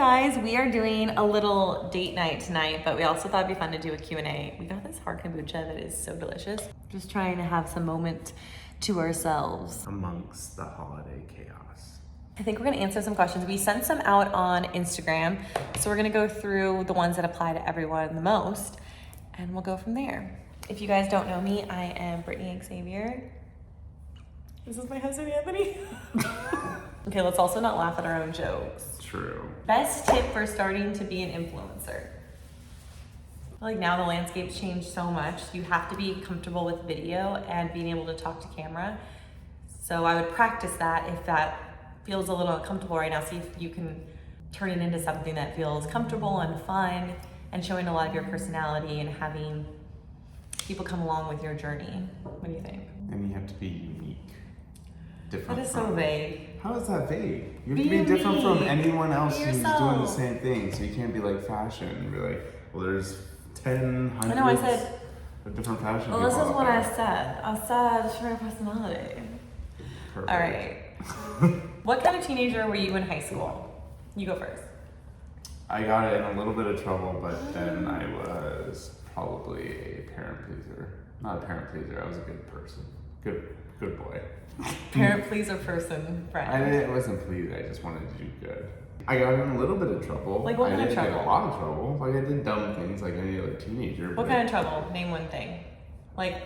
guys, we are doing a little date night tonight, but we also thought it'd be fun to do a Q&A. We got this hard kombucha that is so delicious. Just trying to have some moment to ourselves. Amongst the holiday chaos. I think we're gonna answer some questions. We sent some out on Instagram, so we're gonna go through the ones that apply to everyone the most, and we'll go from there. If you guys don't know me, I am Brittany Xavier. This is my husband, Anthony. Okay, let's also not laugh at our own jokes. True. Best tip for starting to be an influencer. I feel like now the landscape's changed so much. You have to be comfortable with video and being able to talk to camera. So I would practice that if that feels a little uncomfortable right now. See if you can turn it into something that feels comfortable and fun and showing a lot of your personality and having people come along with your journey. What do you think? And you have to be unique. Different. That is so vague. How is that vague? You have Be to be different unique. from anyone else Be who's yourself. doing the same thing. So you can't be like fashion and be like, well, there's 10, I know, I hundreds said, of different fashion well, people this is out what there. I said. I said, share your personality. Perfect. All right. What kind of teenager were you in high school? You go first. I got in a little bit of trouble, but then I was probably a parent pleaser. Not a parent pleaser, I was a good person. Good boy. Parent pleaser person, friend. I wasn't pleased, I just wanted to do good. I got in a little bit of trouble. Like what kind I of didn't get trouble? a lot of trouble. Like I did dumb things like any other teenager. What but kind of trouble? Name one thing. Like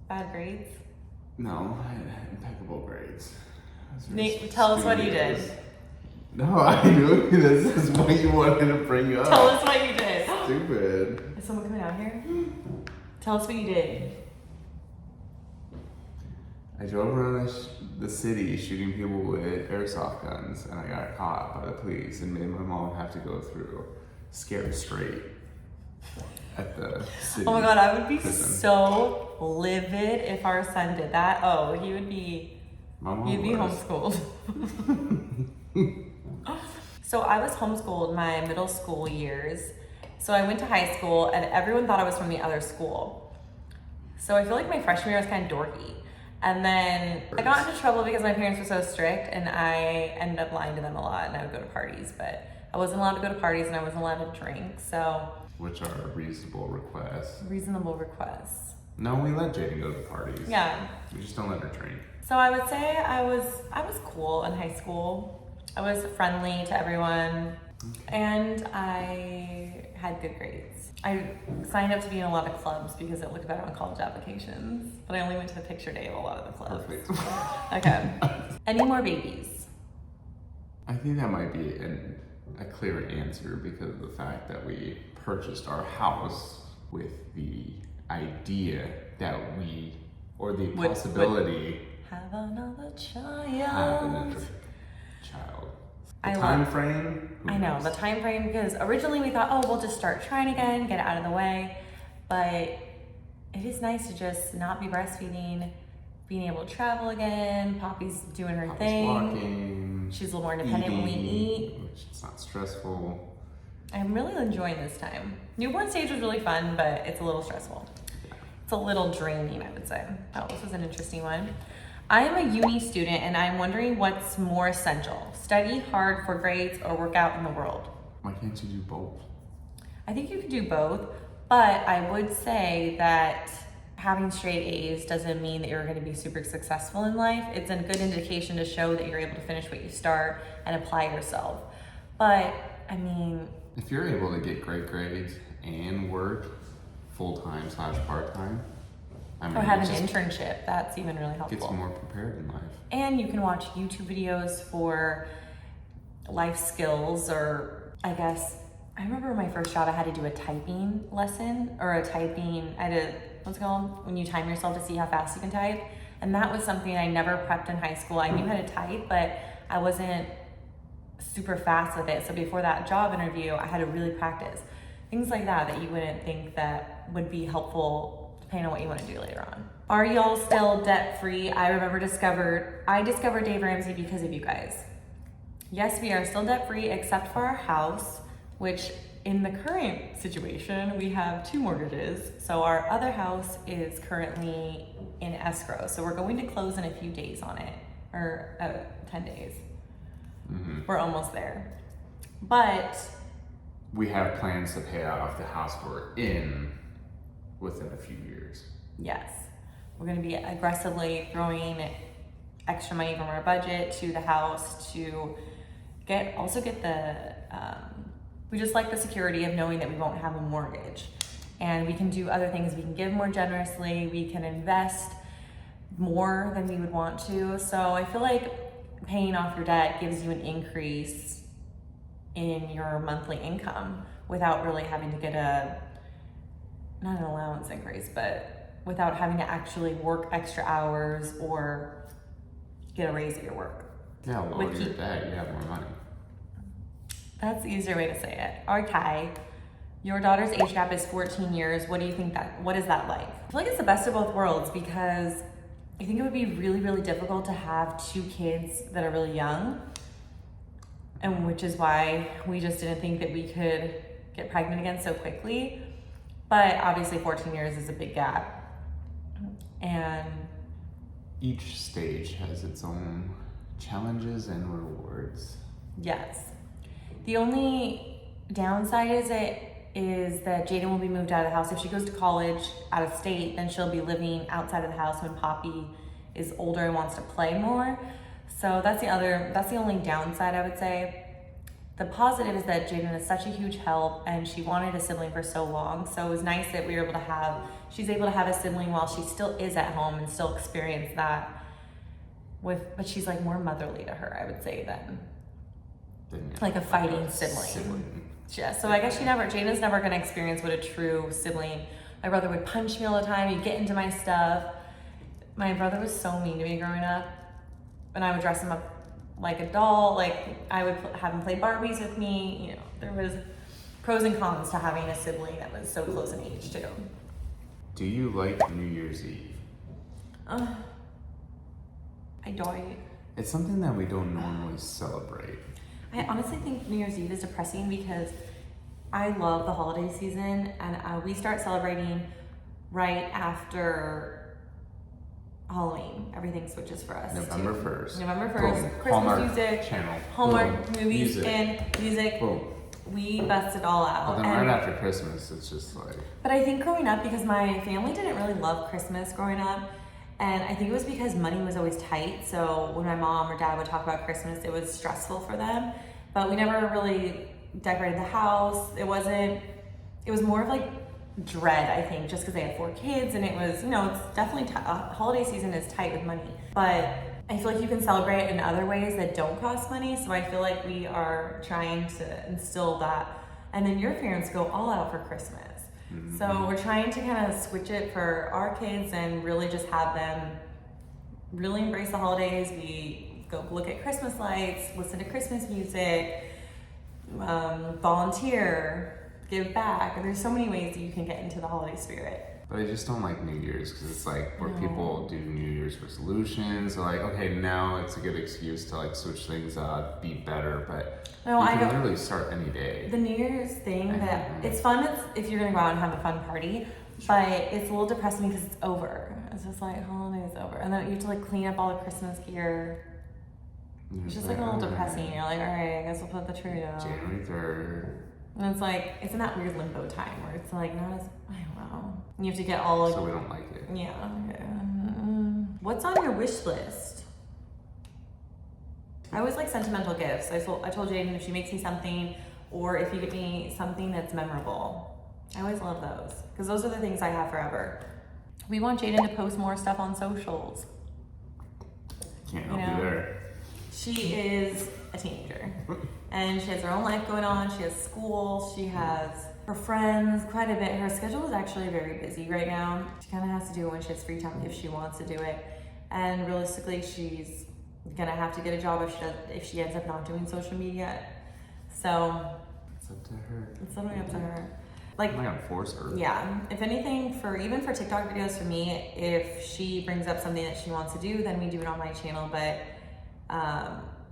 bad grades? No, I had impeccable grades. I was very Nate, tell us what you did. studious. No, I knew this is what you wanted to bring up. Tell us what you did. Stupid. Is someone coming out here? Tell us what you did. I drove around the city shooting people with airsoft guns, and I got caught by the police and made my mom have to go through scared straight at the city. Oh my god, I would be prison. so livid if our son did that. Oh, he would be, My mom he'd be was. homeschooled. So I was homeschooled my middle school years. So I went to high school and everyone thought I was from the other school. So I feel like my freshman year was kind of dorky. And then I got into trouble because my parents were so strict and I ended up lying to them a lot and I would go to parties, but I wasn't allowed to go to parties and I wasn't allowed to drink. So Which are reasonable requests. reasonable requests. No, we let Jaden go to parties. Yeah. We just don't let her drink. So I would say I was cool in high school. I was friendly to everyone and I had good grades. I signed up to be in a lot of clubs because it looked better on college applications, but I only went to the picture day of a lot of the clubs. Perfect. Okay. Any more babies? I think that might be a clear answer because of the fact that we purchased our house with the idea that we, or the Would- possibility, Have another child. have another child. The I time love- frame? Who I know, knows? the time frame, because originally we thought, oh, we'll just start trying again, get it out of the way. But it is nice to just not be breastfeeding, being able to travel again. Poppy's doing her Poppy's thing. walking, She's a little more independent when we eat. which is not stressful. I'm really enjoying this time. Newborn stage was really fun, but it's a little stressful. It's a little draining, I would say. Oh, this was an interesting one. I am a uni student and I'm wondering what's more essential, study hard for grades or work out in the world? Why can't you do both? I think you can do both, but I would say that having straight A's doesn't mean that you're going to be super successful in life. It's a good indication to show that you're able to finish what you start and apply yourself. But I mean, If you're able to get great grades and work full-time / part-time, I mean, or have it an just internship, that's even really gets helpful. more prepared in life. And you can watch YouTube videos for life skills, or I guess, I remember my first job, I had to do a typing lesson, or I had to, what's it called? When you time yourself to see how fast you can type. And that was something I never prepped in high school. I knew how to type, but I wasn't super fast with it. So before that job interview, I had to really practice. Things like that you wouldn't think that would be helpful depending on what you want to do later on. Are y'all still debt free? I discovered Dave Ramsey because of you guys. Yes, we are still debt free except for our house, which in the current situation, we have 2 mortgages. So our other house is currently in escrow. So we're going to close in a few days on it, or 10 days. Mm-hmm. We're almost there. But we have plans to pay off the house we're in within a few years. yes, we're going to be aggressively throwing extra money from our budget to the house to get the, we just like the security of knowing that we won't have a mortgage. And we can do other things. We can give more generously. We can invest more than we would want to. So I feel like paying off your debt gives you an increase in your monthly income without really having to get not an allowance increase, but without having to actually work extra hours or get a raise at your work. Yeah, lower your debt, you have more money. That's the easier way to say it. Okay. Your daughter's age gap is 14 years. What is that like? I feel like it's the best of both worlds because I think it would be really, really difficult to have two kids that are really young, and which is why we just didn't think that we could get pregnant again so quickly. But obviously 14 years is a big gap. And each stage has its own challenges and rewards. yes. The only downside is that Jaden will be moved out of the house. If she goes to college out of state, then she'll be living outside of the house when Poppy is older and wants to play more. So that's the only downside, I would say. The positive is that Jaden is such a huge help, and she wanted a sibling for so long. So it was nice that she's able to have a sibling while she still is at home and still experience that but she's like more motherly to her, I would say, than like a fighting sibling. Yeah, so I guess Jaden's never gonna experience what a true sibling. My brother would punch me all the time, he'd get into my stuff. My brother was so mean to me growing up, and I would dress him up like a doll, like I would have him play Barbies with me. You know, there was pros and cons to having a sibling that was so close in age too. Do you like New Year's Eve? I don't. It's something that we don't normally celebrate. I honestly think New Year's Eve is depressing because I love the holiday season, and we start celebrating right after Halloween. Everything switches for us. November 1st. November 1st. Boom. Christmas Hallmark music. Channel. Hallmark Boom. movies and music. Boom. We bust it all out. But then right after Christmas, it's just like... But I think growing up, because my family didn't really love Christmas growing up, and I think it was because money was always tight. So when my mom or dad would talk about Christmas, it was stressful for them. But we never really decorated the house. It was more of like dread, I think, just because they had 4 kids, and it was, it's definitely, holiday season is tight with money. But I feel like you can celebrate in other ways that don't cost money. So I feel like we are trying to instill that. And then your parents go all out for Christmas. Mm-hmm. So we're trying to kind of switch it for our kids and really just have them really embrace the holidays. We go look at Christmas lights, listen to Christmas music, volunteer, give back. And there's so many ways that you can get into the holiday spirit. But I just don't like New Year's because it's like where people do New Year's resolutions. So like, okay, now it's a good excuse to like switch things up, be better, but you can literally start any day. The New Year's thing it's fun if you're gonna go out and have a fun party, but it's a little depressing because it's over. It's just like holiday's over, and then you have to like clean up all the Christmas gear. It's just like a little depressing. You're like, all right, I guess we'll put the tree down. January 3rd. And it's like, it's in that weird limbo time where it's like, not as, I don't know. You have to get all of... So we don't like it. Yeah. Okay. What's on your wish list? I always like sentimental gifts. I told Jaden if she makes me something, or if you get me something that's memorable. I always love those, because those are the things I have forever. We want Jaden to post more stuff on socials. Can't help you there. She is a teenager, and she has her own life going on. She has school, she has her friends, quite a bit. Her schedule is actually very busy right now. She kind of has to do it when she has free time if she wants to do it. And realistically, she's gonna have to get a job if she ends up not doing social media. So it's up to her. It's totally up to her. Like, I'm not gonna force her. Yeah, if anything, even for TikTok videos, for me, if she brings up something that she wants to do, then we do it on my channel. But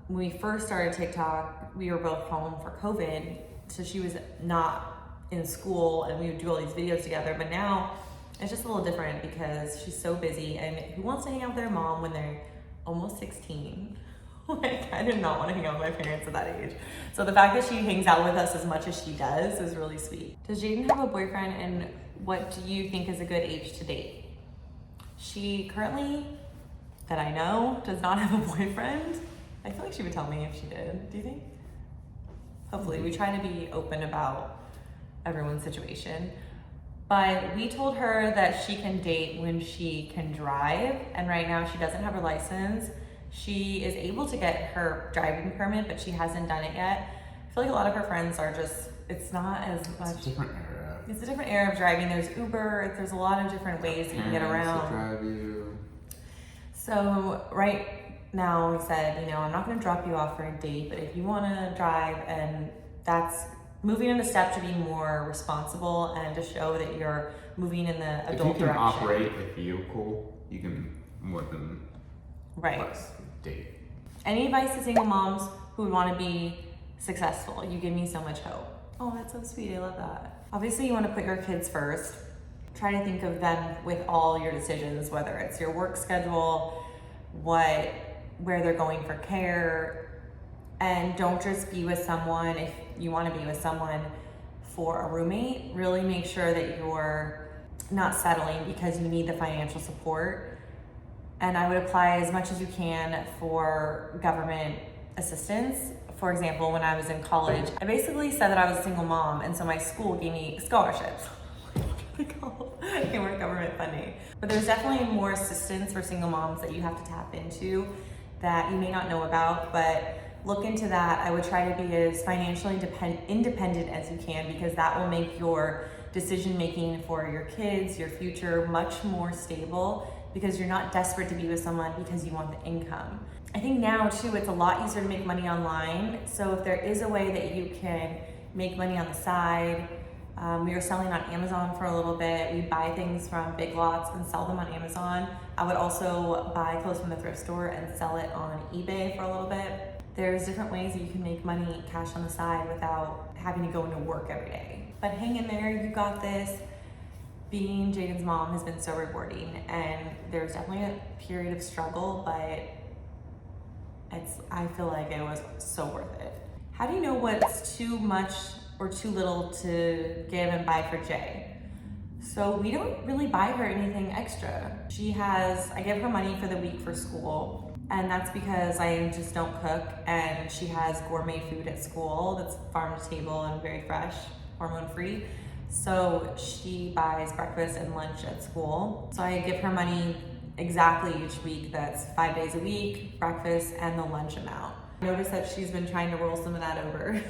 when we first started TikTok, we were both home for COVID, so she was not in school, and we would do all these videos together. But now it's just a little different because she's so busy, and who wants to hang out with their mom when they're almost 16? Like, I did not want to hang out with my parents at that age. So the fact that she hangs out with us as much as she does is really sweet. Does Jaden have a boyfriend, and what do you think is a good age to date? She currently, that I know, does not have a boyfriend. I feel like she would tell me if she did. Do you think? Hopefully. We try to be open about everyone's situation. But we told her that she can date when she can drive, and right now she doesn't have her license. She is able to get her driving permit, but she hasn't done it yet. I feel like a lot of her friends are just, it's not as much. It's a different era. It's a different era of driving. There's Uber, there's a lot of different ways that you can get around. Drive you. So right now we said, you know, I'm not gonna drop you off for a date, but if you wanna drive, and that's moving in a step to be more responsible and to show that you're moving in the adult direction. If you can operate a vehicle, you can more than less date. Any advice to single moms who would want to be successful? You give me so much hope. Oh, that's so sweet. I love that. Obviously, you want to put your kids first. Try to think of them with all your decisions, whether it's your work schedule, where they're going for care, and don't just be with someone if you want to be with someone for a roommate. Really make sure that you're not settling because you need the financial support. And I would apply as much as you can for government assistance. For example, when I was in college, I basically said that I was a single mom, and so my school gave me scholarships. They weren't government funding. But there's definitely more assistance for single moms that you have to tap into that you may not know about, but look into that. I would try to be as financially independent as you can, because that will make your decision making for your kids, your future, much more stable, because you're not desperate to be with someone because you want the income. I think now too, it's a lot easier to make money online. So if there is a way that you can make money on the side, we were selling on Amazon for a little bit. We buy things from Big Lots and sell them on Amazon. I would also buy clothes from the thrift store and sell it on eBay for a little bit. There's different ways that you can make money, cash on the side, without having to go into work every day. But hang in there, you got this. Being Jaden's mom has been so rewarding, and there's definitely a period of struggle, but I feel like it was so worth it. How do you know what's too much or too little to give and buy for Jay? So we don't really buy her anything extra. I give her money for the week for school, and that's because I just don't cook, and she has gourmet food at school that's farm to table and very fresh, hormone free. So she buys breakfast and lunch at school. So I give her money exactly each week. That's 5 days a week, breakfast and the lunch amount. I noticed that she's been trying to roll some of that over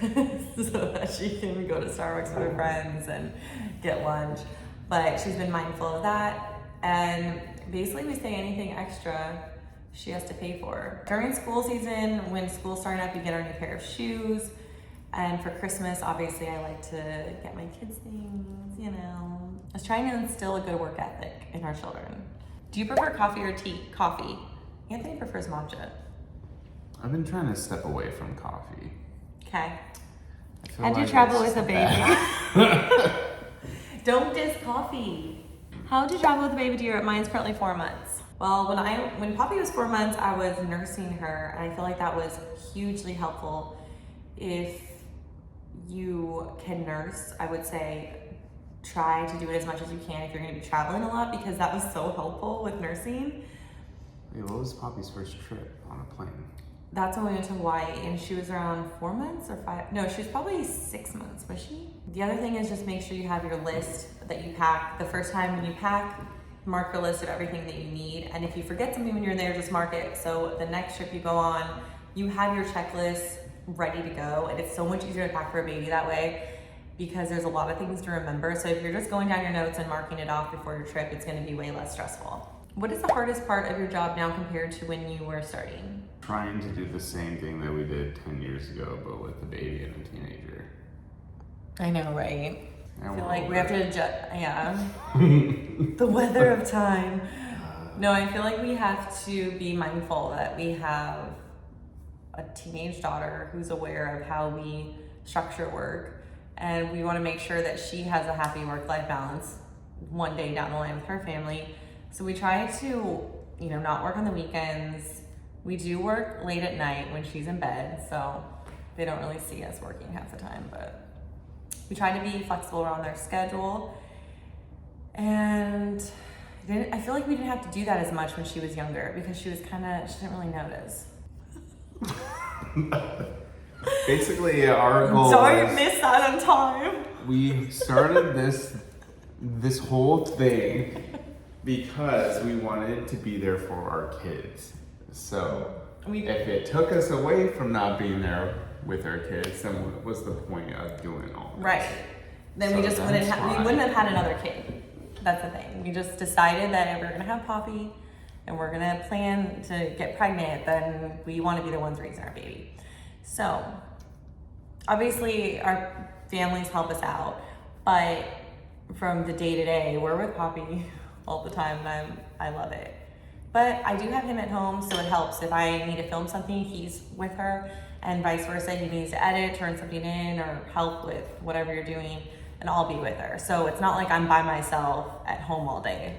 so that she can go to Starbucks with her friends and get lunch. But she's been mindful of that. And basically we say anything extra, she has to pay for. During school season, when school's starting up, we get our new pair of shoes. And for Christmas, obviously, I like to get my kids things, you know. I was trying to instill a good work ethic in our children. Do you prefer coffee or tea? Coffee. Anthony prefers matcha. I've been trying to step away from coffee. Okay. How'd you travel with a baby? Don't diss coffee. How'd you travel with a baby dear? Mine's currently 4 months. Well, when Poppy was 4 months, I was nursing her, and I feel like that was hugely helpful. If you can nurse, I would say try to do it as much as you can if you're going to be traveling a lot, because that was so helpful with nursing. Wait, what was Poppy's first trip on a plane? That's when we went to Hawaii, and she was around 4 months or 5. No, she was probably 6 months, was she? The other thing is just make sure you have your list that you pack. The first time when you pack, mark your list of everything that you need. And if you forget something when you're there, just mark it. So the next trip you go on, you have your checklist ready to go, and it's so much easier to pack for a baby that way, because there's a lot of things to remember. So if you're just going down your notes and marking it off before your trip, it's going to be way less stressful. What is the hardest part of your job now compared to when you were starting? Trying to do the same thing that we did 10 years ago, but with a baby and a teenager. I know, right? And I feel we're like older. we have to adjust, yeah. The weather of time. No, I feel like we have to be mindful that we have a teenage daughter who's aware of how we structure work, and we want to make sure that she has a happy work-life balance one day down the line with her family. So we try to, not work on the weekends, We do work late at night when she's in bed, so they don't really see us working half the time, but we try to be flexible around their schedule. And I feel like we didn't have to do that as much when she was younger because she didn't really notice. Basically, our goal Don't miss out on time. We started this whole thing because we wanted to be there for our kids. So if it took us away from not being there with our kids, then what was the point of doing all this? Right. Then we just wouldn't have had another kid. That's the thing. We just decided that if we're gonna have Poppy and we're gonna plan to get pregnant, then we want to be the ones raising our baby. So obviously our families help us out, but from the day to day, we're with Poppy all the time, and I love it. But I do have him at home, so it helps. If I need to film something, he's with her, and vice versa. He needs to edit, turn something in, or help with whatever you're doing, and I'll be with her. So it's not like I'm by myself at home all day.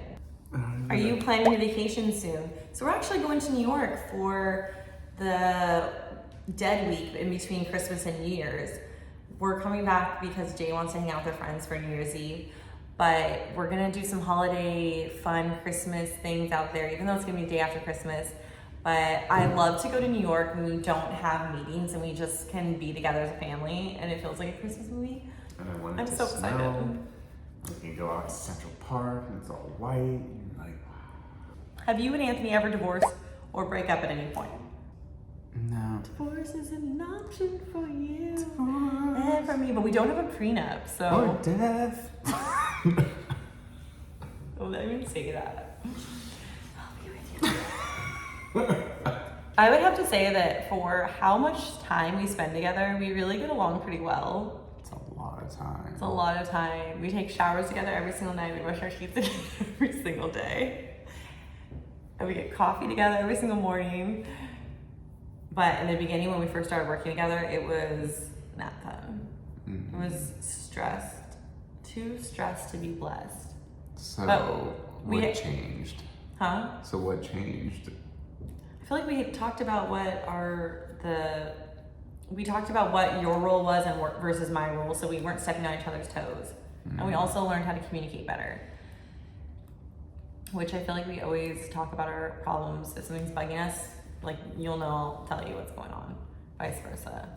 Are you planning a vacation soon? So we're actually going to New York for the dead week in between Christmas and New Year's. We're coming back because Jay wants to hang out with her friends for New Year's Eve. But we're gonna do some holiday fun Christmas things out there, even though it's gonna be the day after Christmas. But I love to go to New York when we don't have meetings and we just can be together as a family and it feels like a Christmas movie. And I want it I'm to so snow. excited. We can go out to Central Park and it's all white and like. Have you and Anthony ever divorced or break up at any point? No. Divorce is an option for you and for me, but we don't have a prenup, so. Or death. Don't even say that. I'll be with you. I would have to say that for how much time we spend together, we really get along pretty well. It's a lot of time. It's a lot of time. We take showers together every single night. We brush our teeth together every single day. And we get coffee together every single morning. But in the beginning, when we first started working together, it was not fun. Mm-hmm. It was stressed. Too stressed to be blessed. So what changed? Huh? So what changed? I feel like we talked about what we talked about what your role was and versus my role, so we weren't stepping on each other's toes. And we also learned how to communicate better. Which I feel like we always talk about our problems. If something's bugging us, like you'll know, I'll tell you what's going on. Vice versa.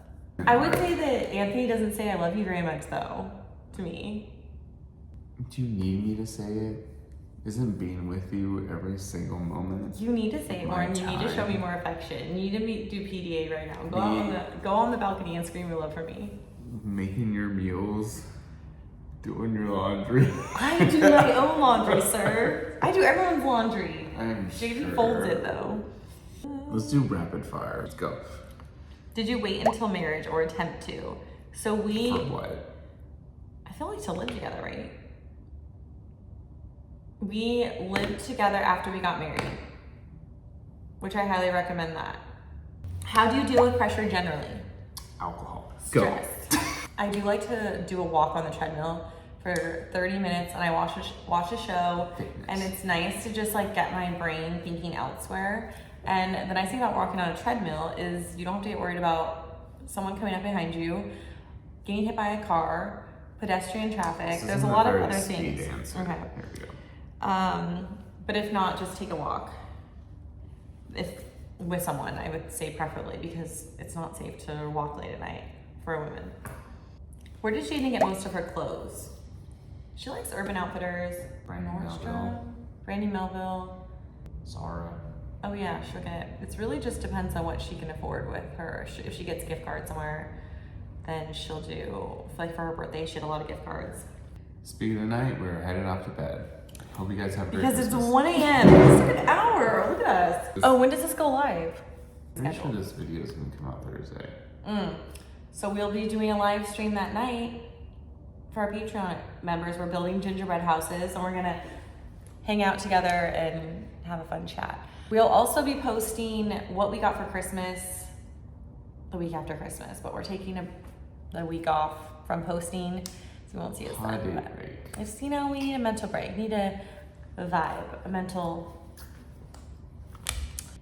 I would say that Anthony doesn't say I love you very much though, to me. Do you need me to say it? Isn't being with you every single moment? You need to say it more, and you need to show me more affection. You need to do PDA right now. Go on the balcony and scream your love for me. Making your meals, doing your laundry. I do my own laundry, sir. I do everyone's laundry. I'm Jaden sure. folds it though. Let's do rapid fire. Let's go. Did you wait until marriage or attempt to? So For what? I feel like to live together, right? We lived together after we got married, which I highly recommend that. How do you deal with pressure generally? Alcohol. Stress. I do like to do a walk on the treadmill for 30 minutes and I watch a show. Fitness. And it's nice to just like get my brain thinking elsewhere. And the nice thing about walking on a treadmill is you don't have to get worried about someone coming up behind you, getting hit by a car, pedestrian traffic. There's a lot of other things. Okay. Here we go. But if not, just take a walk. If with someone, I would say preferably because it's not safe to walk late at night for a woman. Where did Jaden get most of her clothes? She likes Urban Outfitters, Nordstrom, Brandy Melville, Zara. Oh yeah, she'll get, it really just depends on what she can afford with her. If she gets gift cards somewhere, then she'll do, like for her birthday, she had a lot of gift cards. Speaking of night, we're headed off to bed. Hope you guys have a great Because it's Christmas. 1 a.m. It's an hour. Look at us. Oh, when does this go live? I'm sure this video is going to come out Thursday. So we'll be doing a live stream that night for our Patreon members. We're building gingerbread houses and we're going to hang out together and have a fun chat. We'll also be posting what we got for Christmas the week after Christmas, but we're taking a week off from posting, so we won't see us Holiday then. But break. it's, you know, we need a mental break. We need a vibe, a mental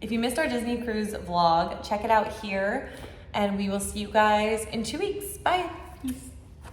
If you missed our Disney cruise vlog, check it out here, and we will see you guys in 2 weeks. Bye.